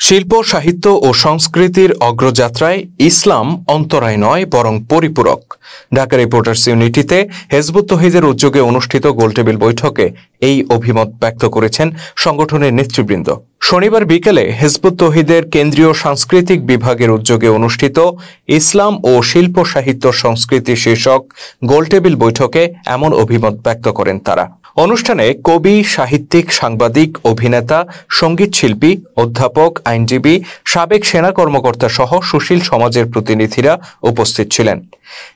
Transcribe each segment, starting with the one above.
শিল্প, সাহিত্য ও সংস্কৃতির অগ্রযাত্রায় ইসলাম অন্তরায় নয় বরং পরিপূরক। ঢাকা রিপোর্টার্স ইউনিটিতে হিজবুত তৌহিদের উদ্যোগে অনুষ্ঠিত গোলটেবিল বৈঠকে এই অভিমত ব্যক্ত করেছেন সংগঠনের নেতৃবৃন্দ। শনিবার বিকেলে হিজবুত তৌহিদের কেন্দ্রীয় সাংস্কৃতিক বিভাগের উদ্যোগে অনুষ্ঠিত ইসলাম ও শিল্প, সাহিত্য, সংস্কৃতি শীর্ষক গোলটেবিল বৈঠকে এমন অভিমত ব্যক্ত করেন তারা। অনুষ্ঠানে কবি, সাহিত্যিক, সাংবাদিক, অভিনেতা, সঙ্গীত শিল্পী, অধ্যাপক, আইনজীবী, সাবেক সেনা কর্মকর্তা সহ সুশীল সমাজের প্রতিনিধিরা উপস্থিত ছিলেন।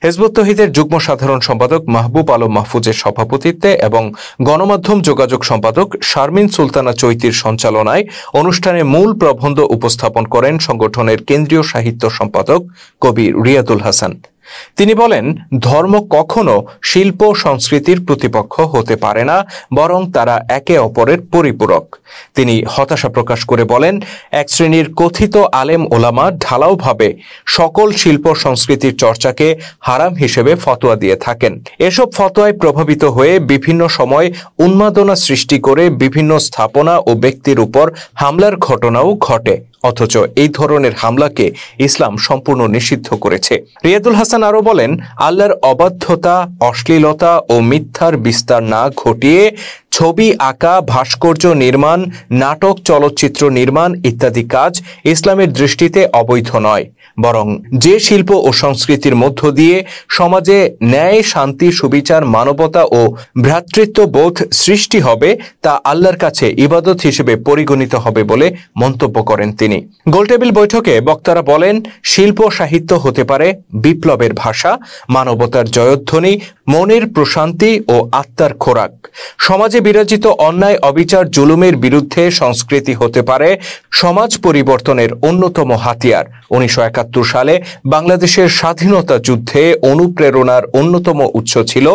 হিজবুত তৌহিদের যুগ্ম সাধারণ সম্পাদক মাহবুব আলম মাহফুজের সভাপতিত্বে এবং গণমাধ্যম যোগাযোগ সম্পাদক শারমিন সুলতানা চৈতির সঞ্চালনায় অনুষ্ঠানে মূল প্রবন্ধ উপস্থাপন করেন সংগঠনের কেন্দ্রীয় সাহিত্য সম্পাদক কবি রিয়াদুল হাসান। তিনি বলেন, ধর্ম কখনো শিল্প সংস্কৃতির প্রতিপক্ষ হতে পারে না, বরং তারা একে অপরের পরিপূরক। তিনি হতাশা প্রকাশ করে বলেন, এক শ্রেণীর কথিত আলেম ওলামা ঢালাওভাবে সকল শিল্প সংস্কৃতির চর্চাকে হারাম হিসেবে ফতোয়া দিয়ে থাকেন। এসব ফতোয়ায় প্রভাবিত হয়ে বিভিন্ন সময় উন্মাদনা সৃষ্টি করে বিভিন্ন স্থাপনা ও ব্যক্তির উপর হামলার ঘটনাও ঘটে, অথচ এই ধরনের হামলাকে ইসলাম সম্পূর্ণ নিষিদ্ধ করেছে। রিয়াদুল হাসান আরও বলেন, আল্লাহর অবাধ্যতা, অশ্লীলতা ও মিথ্যার বিস্তার না ঘটিয়ে ছবি আঁকা, ভাস্কর্য নির্মাণ, নাটক, চলচ্চিত্র নির্মাণ ইত্যাদি কাজ ইসলামের দৃষ্টিতে অবৈধ নয়, বরং যে শিল্প ও সংস্কৃতির মধ্য দিয়ে সমাজে ন্যায়, শান্তি, সুবিচার, মানবতা ও ভ্রাতৃত্ববোধ সৃষ্টি হবে তা আল্লাহর কাছে ইবাদত হিসেবে পরিগণিত হবে বলে মন্তব্য করেন তিনি। গোলটেবিল বৈঠকে বক্তারা বলেন, শিল্প সাহিত্য হতে পারে বিপ্লবের ভাষা, মানবতার জয়ধ্বনি, মনের প্রশান্তি ও আত্মার খোরাক। সমাজে বিরাজিত অন্যায়, অবিচার, জুলুমের বিরুদ্ধে সংস্কৃতি হতে পারে সমাজ পরিবর্তনের অন্যতম হাতিয়ার। 1971 সালে বাংলাদেশের স্বাধীনতা যুদ্ধে অনুপ্রেরণার অন্যতম উৎস ছিল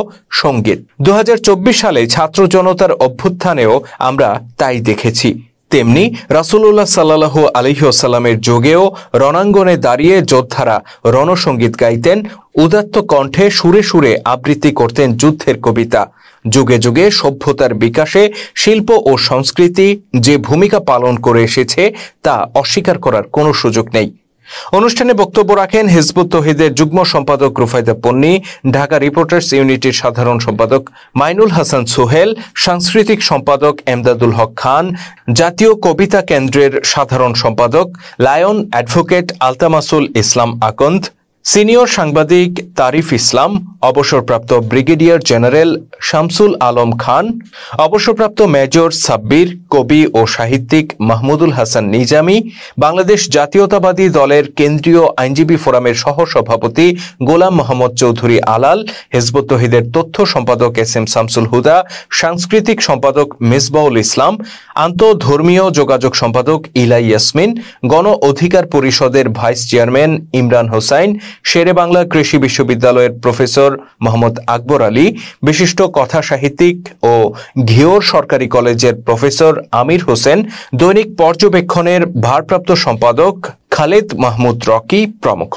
সঙ্গীত। 2024 সালে ছাত্র জনতার অভ্যুত্থানেও আমরা তাই দেখেছি। তেমনি রাসূলুল্লাহ সাল্লাল্লাহু আলাইহি ওয়াসাল্লামের যুগেও রণাঙ্গনে দাঁড়িয়ে যোদ্ধারা রণসঙ্গীত গাইতেন, উদাত্ত কণ্ঠে সুরে সুরে আবৃত্তি করতেন যুদ্ধের কবিতা। যুগে যুগে সভ্যতার বিকাশে শিল্প ও সংস্কৃতি যে ভূমিকা পালন করে এসেছে তা অস্বীকার করার কোনো সুযোগ নেই। অনুষ্ঠানে বক্তব্য রাখেন হিজবুত তৌহিদের যুগ্ম সম্পাদক রুফায়দা পন্নী, ঢাকা রিপোর্টার্স ইউনিটির সাধারণ সম্পাদক মাইনুল হাসান সোহেল, সাংস্কৃতিক সম্পাদক এমদাদুল হক খান, জাতীয় কবিতা কেন্দ্রের সাধারণ সম্পাদক লায়ন অ্যাডভোকেট আলতামাসুল ইসলাম আকন্দ, সিনিয়র সাংবাদিক তারিফ ইসলাম, অবসরপ্রাপ্ত ব্রিগেডিয়ার জেনারেল শামসুল আলম খান, অবসরপ্রাপ্ত মেজর সাব্বির, কবি ও সাহিত্যিক মাহমুদুল হাসান নিজামী, বাংলাদেশ জাতীয়তাবাদী দলের কেন্দ্রীয় আইনজীবী ফোরামের সহসভাপতি গোলাম মোহাম্মদ চৌধুরী আলাল, হিজবুত তৌহিদের তথ্য সম্পাদক এস.এম. শামসুল হুদা, সাংস্কৃতিক সম্পাদক মিসবাউল ইসলাম, আন্তঃধর্মীয় যোগাযোগ সম্পাদক ইলা ইয়াসমিন, গণ অধিকার পরিষদের ভাইস চেয়ারম্যান ইমরান হোসাইন, শেরে বাংলা কৃষি বিশ্ববিদ্যালয়ের প্রফেসর মোহাম্মদ আকবর আলী, বিশিষ্ট কথা সাহিত্যিক ও ঘিওর সরকারি কলেজের প্রফেসর আমির হোসেন, দৈনিক পর্যবেক্ষণের ভারপ্রাপ্ত সম্পাদক খালেদ মাহমুদ রকি প্রমুখ।